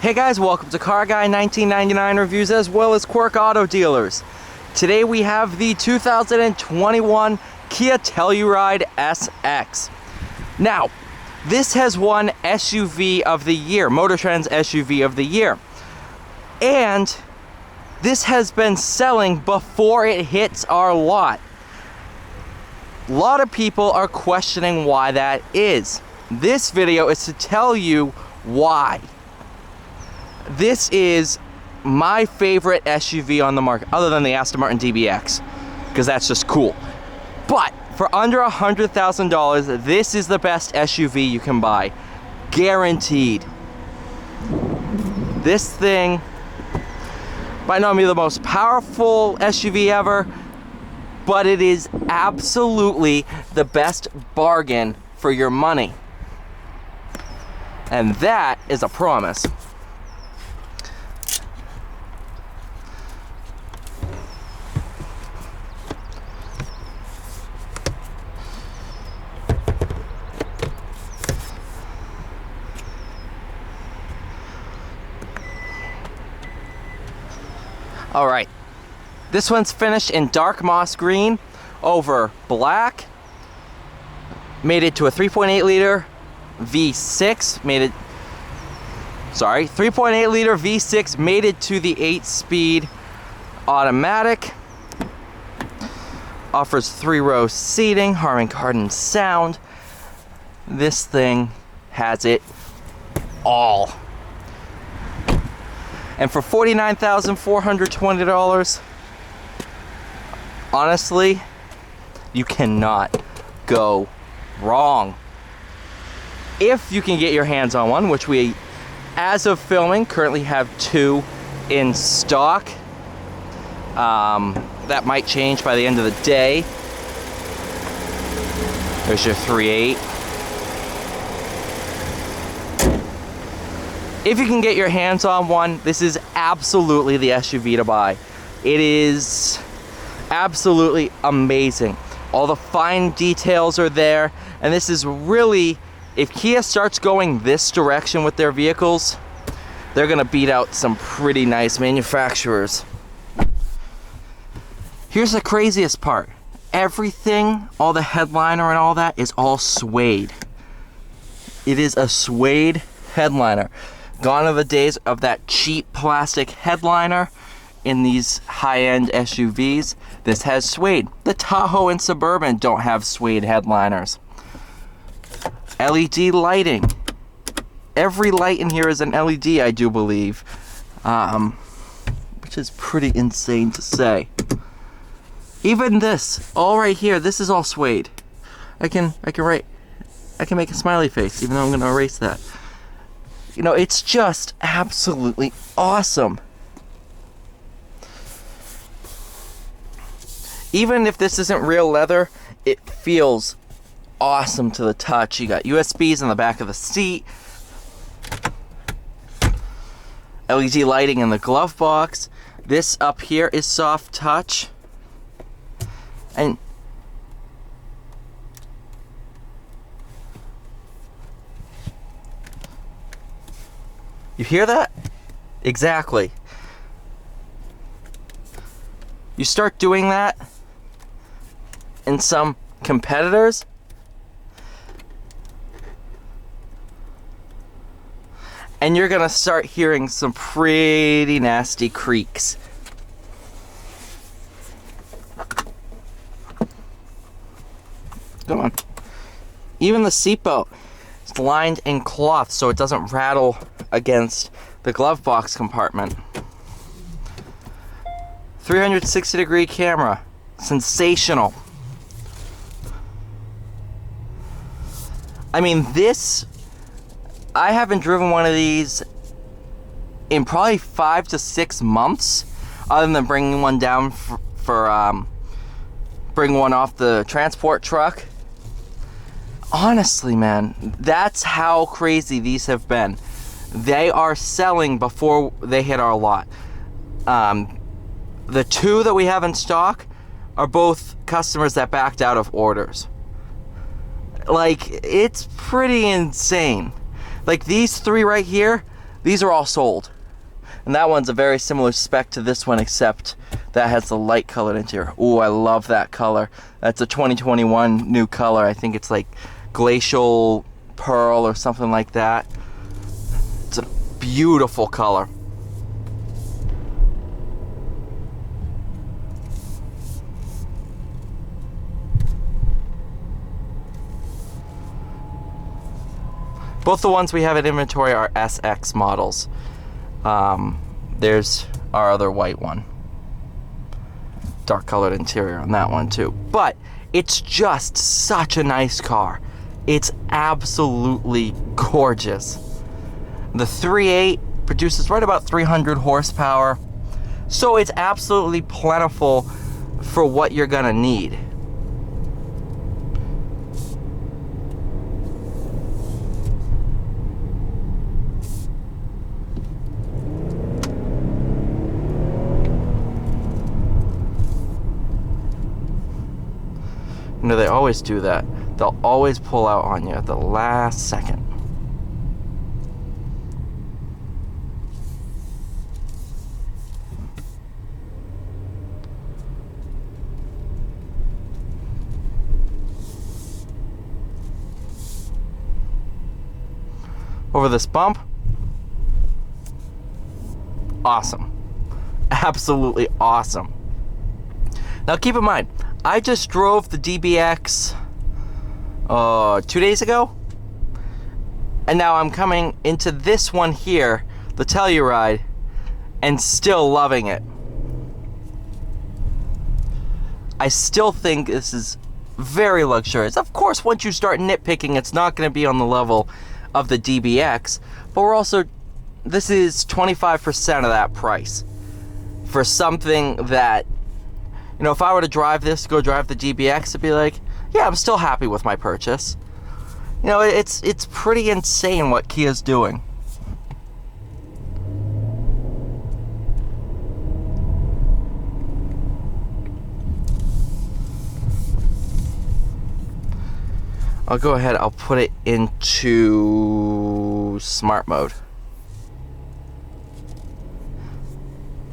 Hey guys, welcome to Car Guy 1999 Reviews as well as Quirk Auto Dealers. Today we have the 2021 Kia Telluride SX. Now, this has won SUV of the Year, Motor Trend's SUV of the Year. And this has been selling before it hits our lot. A lot of people are questioning why that is. This video is to tell you why. This is my favorite SUV on the market, other than the Aston Martin DBX, because that's just cool. But for under $100,000, this is the best SUV you can buy, guaranteed. This thing might not be the most powerful SUV ever, but it is absolutely the best bargain for your money. And that is a promise. All right, this one's finished in dark moss green over black. Made it to a 3.8 liter V6. 3.8 liter V6 made it to the 8-speed automatic. Offers 3-row seating, Harman Kardon sound. This thing has it all. And for $49,420, honestly, you cannot go wrong. If you can get your hands on one, which we, as of filming, currently have 2 in stock. That might change by the end of the day. There's your 3.8. If you can get your hands on one, this is absolutely the SUV to buy. It is absolutely amazing. All the fine details are there, and this is really, if Kia starts going this direction with their vehicles, they're gonna beat out some pretty nice manufacturers. Here's the craziest part. Everything, all the headliner and all that, is all suede. It is a suede headliner. Gone are the days of that cheap plastic headliner in these high-end SUVs. This has suede. The Tahoe and Suburban don't have suede headliners. LED lighting. Every light in here is an LED, I do believe. Which is pretty insane to say. Even this, all right here, this is all suede. I can make a smiley face, even though I'm gonna erase that. You know, it's just absolutely awesome. Even if this isn't real leather, it feels awesome to the touch. You got USBs in the back of the seat. LED lighting in the glove box. This up here is soft touch. And you hear that? Exactly. You start doing that in some competitors, and you're gonna start hearing some pretty nasty creaks. Come on. Even the seatbelt is lined in cloth so it doesn't rattle against the glove box compartment. 360-degree camera. Sensational. I mean, this, I haven't driven one of these in probably 5 to 6 months, other than bringing one down bring one off the transport truck. Honestly, man, that's how crazy these have been. They are selling before they hit our lot. The 2 that we have in stock are both customers that backed out of orders. Like, it's pretty insane. Like, these 3 right here, These are all sold. And that one's a very similar spec to this one, except that has the light colored interior. Ooh, I love that color. That's a 2021 new color. I think it's like glacial pearl or something like that. It's a beautiful color. Both the ones we have in inventory are SX models. There's our other white one. Dark colored interior on that one too. But it's just such a nice car. It's absolutely gorgeous. The 3.8 produces right about 300 horsepower. So it's absolutely plentiful for what you're gonna need. You know, they always do that. They'll always pull out on you at the last second. Over this bump. Awesome. Absolutely awesome. Now keep in mind, I just drove the DBX 2 days ago, and now I'm coming into this one here, the Telluride, and still loving it. I still think this is very luxurious. Of course, once you start nitpicking, it's not going to be on the level of the DBX, but we're also, this is 25% of that price for something that, you know, if I were to drive this, go drive the DBX, it'd be like, yeah, I'm still happy with my purchase. You know, it's pretty insane what Kia's doing. I'll go ahead, I'll put it into smart mode.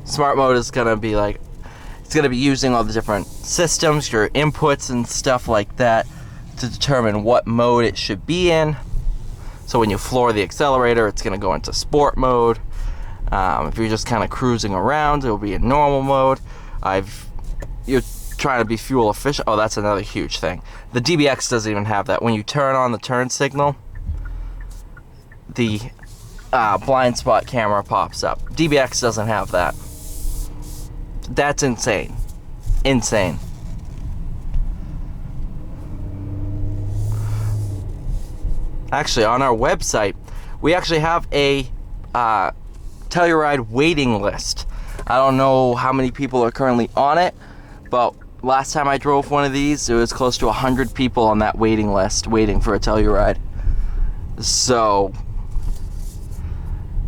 Smart mode is gonna be like, it's going to be using all the different systems, your inputs and stuff like that to determine what mode it should be in. So when you floor the accelerator, it's going to go into sport mode. If you're just kind of cruising around, it'll be in normal mode. You're trying to be fuel efficient. Oh, that's another huge thing. The DBX doesn't even have that. When you turn on the turn signal, the blind spot camera pops up. DBX doesn't have that. That's insane. Insane. Actually, on our website, we actually have a Telluride waiting list. I don't know how many people are currently on it, but last time I drove one of these, it was close to 100 people on that waiting list waiting for a Telluride. So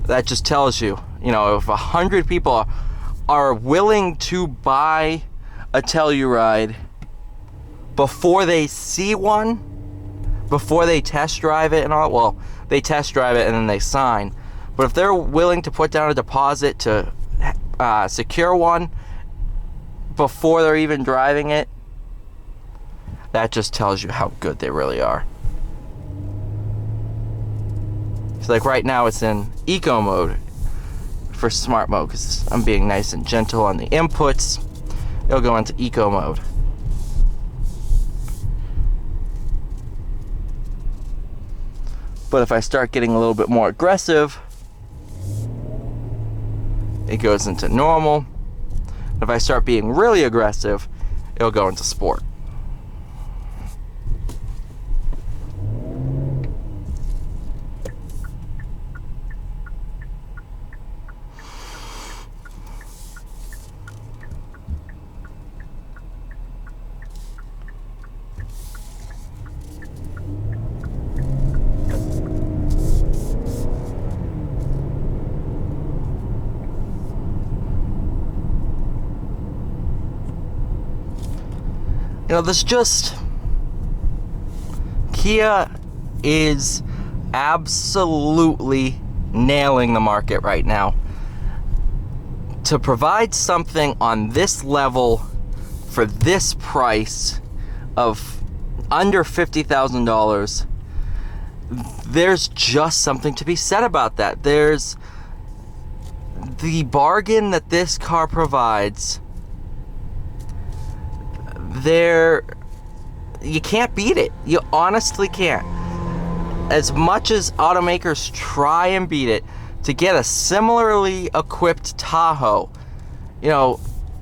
that just tells you, you know, if 100 people are willing to buy a Telluride before they see one, before they test drive it and all, well, they test drive it and then they sign. But if they're willing to put down a deposit to secure one before they're even driving it, that just tells you how good they really are. So like right now it's in eco mode for smart mode because I'm being nice and gentle on the inputs. It'll go into eco mode. But if I start getting a little bit more aggressive, it goes into normal. If I start being really aggressive, it'll go into sport. You know, Kia is absolutely nailing the market right now. To provide something on this level for this price of under $50,000, there's just something to be said about that. There's the bargain that this car provides. You can't beat it. You honestly can't. As much as automakers try and beat it, to get a similarly equipped Tahoe, you know,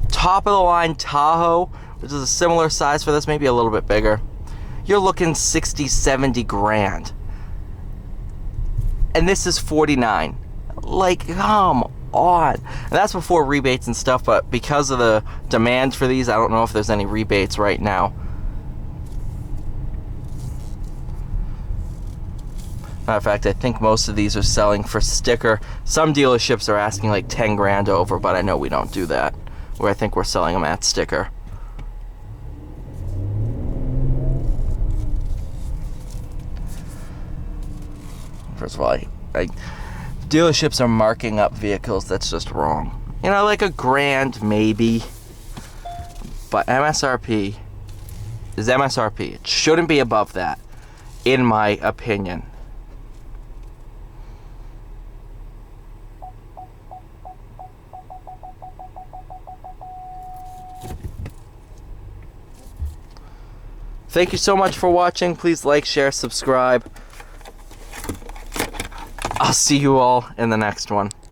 top of the line Tahoe, which is a similar size for this, maybe a little bit bigger, you're looking 60, 70 grand. And this is 49. Like, come on. And that's before rebates and stuff, but because of the demand for these, I don't know if there's any rebates right now. Matter of fact, I think most of these are selling for sticker. Some dealerships are asking like 10 grand over, but I know we don't do that. Where I think we're selling them at sticker. First of all, dealerships are marking up vehicles. That's just wrong. You know, like a grand maybe, but MSRP is MSRP. It shouldn't be above that, in my opinion. Thank you so much for watching. Please like, share, subscribe. I'll see you all in the next one.